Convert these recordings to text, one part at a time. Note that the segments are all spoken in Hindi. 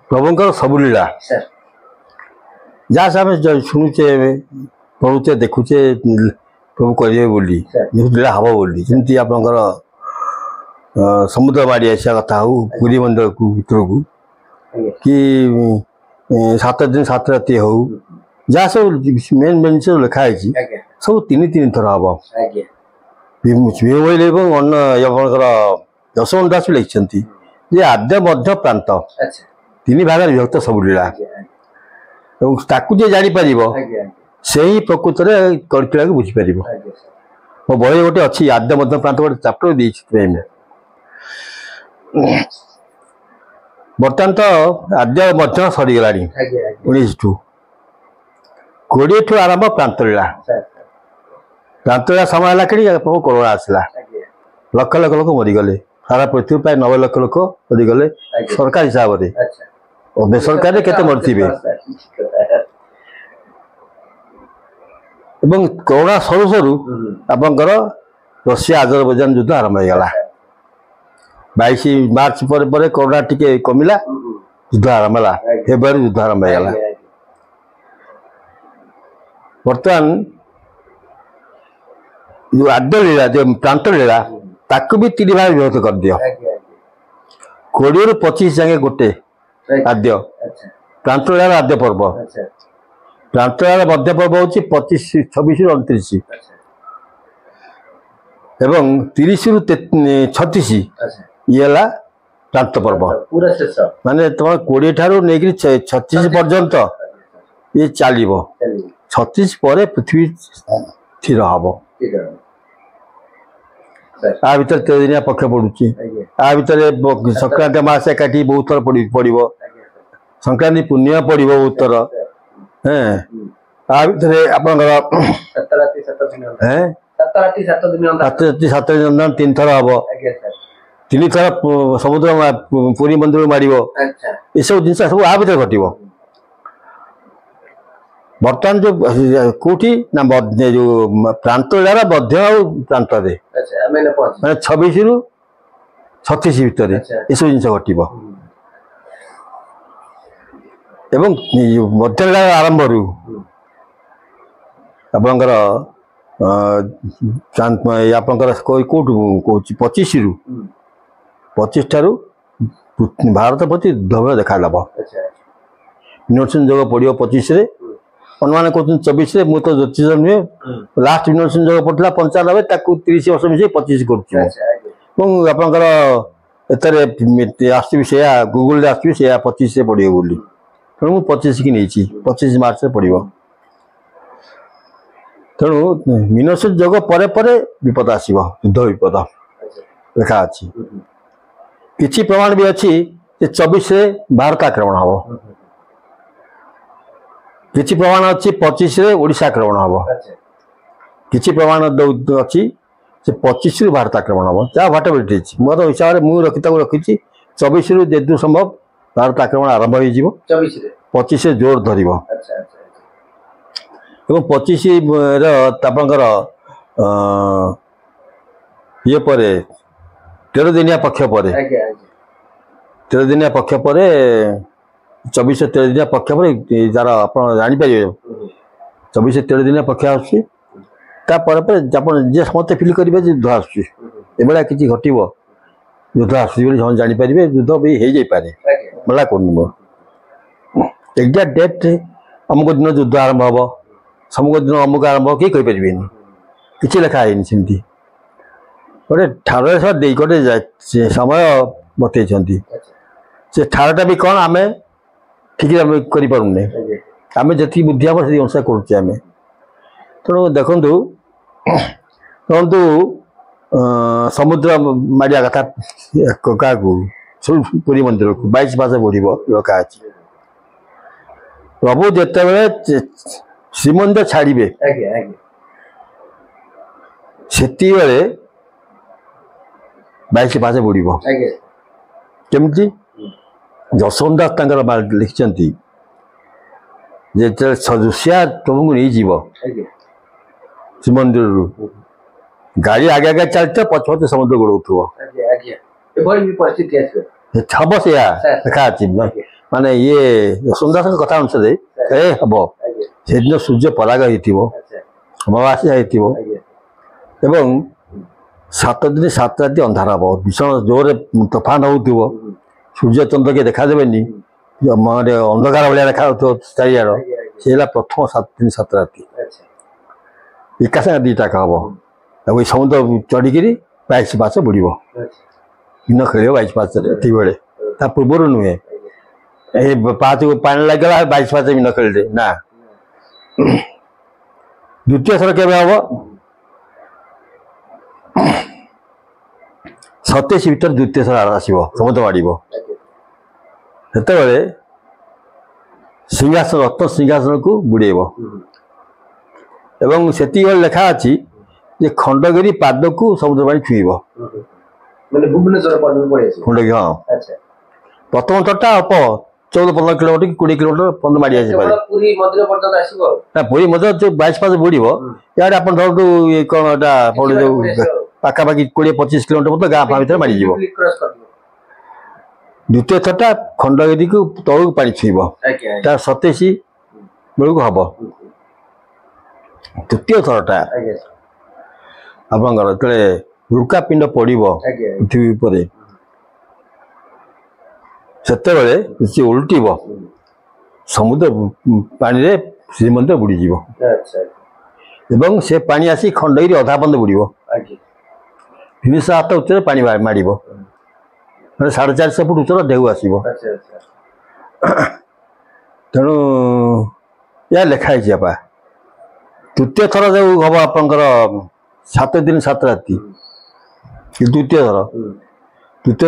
प्रभुंकर सब लीला जहाँ से आम शुणुचे पढ़ुचे देखुचे प्रभु करेंगे बोली लीला हम बोली जमी आपंकर समुद्र बाड़ी आसा कथा हो पुरी मंदिर को भर को कि 7 दिन 7 राति हो जहाँ सब मेन मेन सब लिखाई सब 3 थर हम भीमभैल और यशवंत दास भी लिखिं जे आद्य मध्य प्रांत 3 भाग विभक्त सब लीला ताकू जे जापर से ही प्रकृत में कड़कीला को बुझीपर मो बही गोटे अच्छी आद्य मध्य प्रांत गोटे चैप्टर देमें बर्तमान तो आद्य मध्य सरीगला 19 ठू 20 ठू आरंभ प्रांतलीला समय है कि कोरोना आसला लक्ष लक्ष लोक मरीगले सारा पृथ्वी प्राय 90 लाख लोक मरीगले सरकार हिसाब से और बेसरकार केते मरथिबे एवं कोरोना सरू सरू आपंकर रशिया आजरबैजान युद्ध आरंभ हो गला 22 मार्च पर कोरोना टिके कमिला युद्ध आरंभ है फेब्रुआरी युद्ध आरंभ हो गला बर्तमान जो आद्य लीला जो प्रांत लीला ताकू भी 3 भाग विभक्त कर दियो 20 ରୁ 25 जाए गोटे आद्य प्रांत लीला आद्य पर्व प्रांत लीला मध्य पर्व हूँ 25 26 ରୁ 29 एवं 30 ରୁ 36 ये प्रांत पर्व माने तुम 20 ठारू नहीं 36 पर्यंत ये चलो 36 पर पृथ्वी स्थिर हम आ भर 13 दिनिया पक्ष पड़ुची आ भर संक्रांत मास एकाठी बहुत थर पड़ो संक्रांति पूर्णिमा पड़ो बहुत थर आ भर आप 7 दिन 3 थर हम 3 थर समुद्र पुरी मंदिर मार ये सब जिन सब आ भर घट बर्तमान जो कौटी ना जो प्रांत लीला मध्य प्रांत मैंने 26 ରୁ 36 भितर ये सब जिन घट एवं मध्य लीला आरंभ रू आपंकर आपंकर कौटू कौन 25 ରୁ 25 ठारू भारत प्रति ध्रुव देखा विनोदन जोग पड़ो 25 अनुमान कहते 24 मुझे ज्योतिष नुहे लास्ट विनोदन जोग पड़ा 95 ताकू 30 वर्ष मिसे 25 करपर आसुवी से गूगल आसुवी से 25 से पड़ो बोली तेणु मुझे 25 की नहीं 25 मार्च से पड़ो तेणु विनोदन जोग पर विपद आसो युद्ध विपद लिखा अच्छी किसी प्रमाण भी अच्छी 24 भारत आक्रमण हम किसी प्रमाण अच्छी 25 ओडिशा आक्रमण हम किसी प्रमाण अच्छी 25 भारत आक्रमण हम जहाँ भाटबिलिटी मोर हिसाब से मुझे रखी 24 ରୁ जेदू संभव भारत आक्रमण आरंभ हो 25 जोर धर 25 आपंकर ये पर 13 दिनिया पक्ष पर 13 दिनिया पक्ष पर 24 13 दिनिया पक्ष पर जार आप जापर 24 13 दिनिया पक्ष आसपर जे समस्त फिल करेंगे युद्ध आसला कि घट युद्ध आसमें जापर युद्ध भी हो जापे मना कर एक्जाक्ट डेट अमुक दिन युद्ध आरंभ हम समुक दिन अमुक आरंभ किए कहींपारे कि लिखाई सेमती गोटे ठार दे गोटे समय बतई से ठारटा भी कौन आम ठीक करें आम जी बुद्धि हम से अनुसार करें तेणु देखु कहतु समुद्र मारिया कथा क्या पुरी मंदिर को 22 मास बढ़ रखा प्रभु जिते श्रीमंदिर छाड़े से 22 मास बढ़ केमती यशवंत दास लिखिं रुषिया प्रभु को नहीं जीव श्रीमंदिर गाड़ी आगे आगे चलते पछ पछ समुद्र गोड़ो हम से देखा माने ये सुंदर कथा अनुसार हम से दिन सूर्य पराग अमावास्या एवं 7 दिन 7 राति अंधार हम भीषण जोर तोफान हो सूर्य चंद्र के देखा देवेनि माने अंधकार भाया देखा चारियार से प्रथम 7 दिन 7 राति एका सागे दीटा हम अब समुद्र चढ़ी 22 पास बुड़ इन खेल 22 पास ठीक बेले पूर्व नुहे पाँच को पानी लगला 22 पास इन खेलते ना द्वितीय थर के हम 27 मीटर द्वितीय थर आसो समुद्र माड़ से सिंहासन रत्न सिंहासन को बुड़ेब एवं से लेखा अच्छी जे खंडगिरी पाद को समुद्र पानी छुईब खंडगिरी हाँ प्रथम थरटा अल्प 14-15 किलोमीटर कि 20 किलोमीटर पर्यटन माड़ी आसी पारे पुरी मंदिर जो 22 पास बुड़ इे आप धरतु कौन पड़े जो पाखापाखि 20-25 किलोमीटर मतलब गाँ भर माड़ द्वितीय थरटा खंडगिरी को तौक पानी छुईब 27 बेलू हम तृतीय थरटा आपंकर जो उल्कापिंड पड़ पृथ्वी पर से उल्टब समुद्र पानी रे श्रीमंदिर बुड़ीज एवं से पानी आसी खंडगिरी अधा बंद बुड़ 300 हाथ उच्च पानी माड़ 450 फुट उच्चर ढेउ आसो तेणु या लिखाई आपा तृतीय थर जो हम आपंकर 7 दिन 7 राति द्वितीय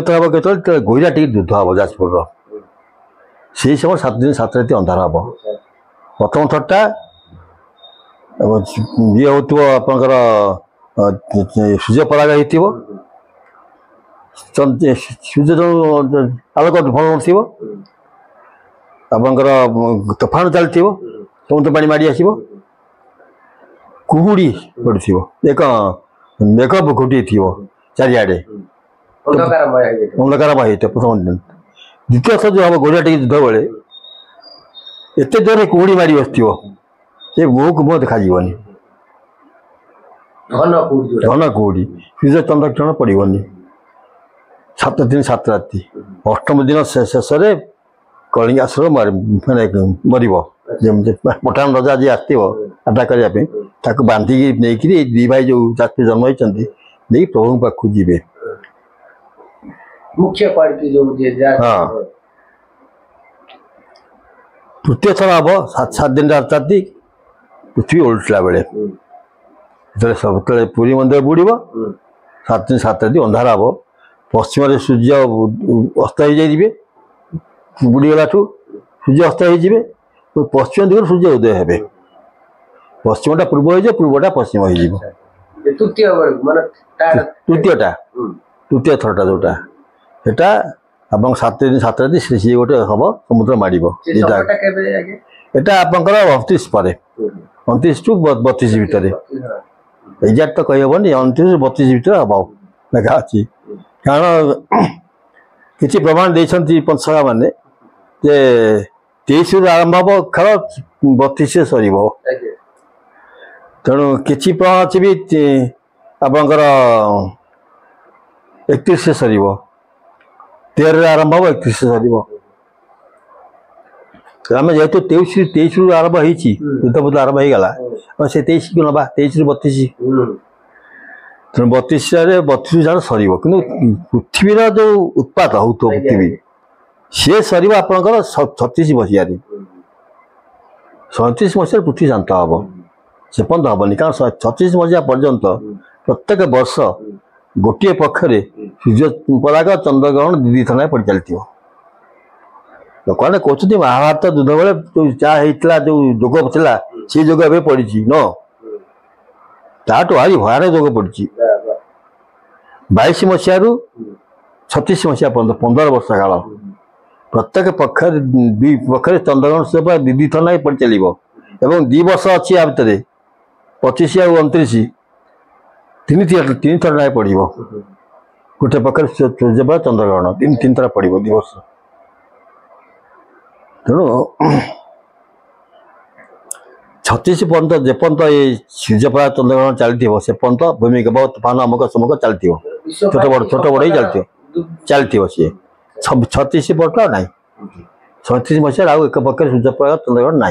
थर हम के गोईरा टी युद्ध हम जाजपुर से समय 7 दिन 7 राति अंधार हम प्रथम थरटा ये होकर सूर्य पराग हो सूर्य जो आलोक भल नपर तोफान चलती समुद्र पानी माड़ी आस कुहुड़ी पड़ो एक मेघ घुटी चारिआडे अंधकारमय प्रथम दिन द्वितीय थर जो हम गोड़िया टी युद्ध बेले एत जोर कुहुड़ी माड़ी बस से मुह को मुह देखा घन कुहुड़ी सूर्य चंद्र किरण पड़ोनी 7 दिन 7 राति अष्टम दिन शेष कलिंगासुर माने मर पठान रजा जी आसो अटैक करने बांधिकी नहीं दी भाई जो जाति जन्म होती प्रभु पाखु जी मुख्य हाँ तृतीय थर हम 7 दिन 7 राति पृथ्वी उल्टला बेले सब पुरी मंदिर बुड़ 7 दिन 7 राति अंधार हम पश्चिम सूर्य अस्त हो जाए बुड़ीगला सूर्य अस्त हो पश्चिम दिग सूर्य उदय हे पश्चिमटा पूर्व हो पूर्वटा पश्चिम हो तृतीय थरटा जोटा सेटा आप 7 दिन 7 राति सी गोटे हम समुद्र माड़ एटा आपंकर 29 पर 29 टू 32 भितर एग्जाक्ट तो कही हेनी 29 32 भितर हम लेखा अच्छी कारण किसी प्रमाण देती पंचसखा मैंने 23 आरंभ हम खेल 32 सर तेणु किसी प्रमाण अच्छी भी आपंकर 31 सर 13 आरंभ हम 31 सर आम जेहतु 23 रु आरंभ युद्ध बुद्ध आरंभ हो गला से 23 को ना 23 रु 32 तेणु 32 जान सर कि पृथ्वीर जो उत्पात हो पृथ्वी सी सर आपंकर 36 मसीह 37 मसीह पृथ्वी शांत हम से पर्यंत हेनी कारण 36 मसीहा पर्यंत प्रत्येक वर्ष गोटे पक्षरे सूर्य पराग चंद्रग्रहण दी थना पड़ चलती लोक मैंने कहते महाभारत युद्ध बेले जो जहाँ जो जोग चला से जोग ए पड़ी न ताठू भारी भयानक जोग पड़ी 22 मसीह 36 मसीहा पर्यंत 15 वर्ष काल प्रत्येक पक्षर पक्षरे चंद्रग्रहण से दी थना पड़ चलो एवं 2 वर्ष अच्छी या भितर 25 आ 29 तीन थर ना पड़ो गोटे पक्ष सूर्य चंद्रग्रहण 3 थर पड़ो 2 वर्ष ତେଣୁ 36 पर्यंत जेपर्यंत ये सूर्यपराग चंद्रग्रहण चलती से पर्यंत भूमिकंप तूफान अमुक समूक चलती छोट बड़ ही चलती सी 36 पर्यंत ना 36 मसीह आउ एक पक्ष सूर्यपराग चंद्रग्रहण ना।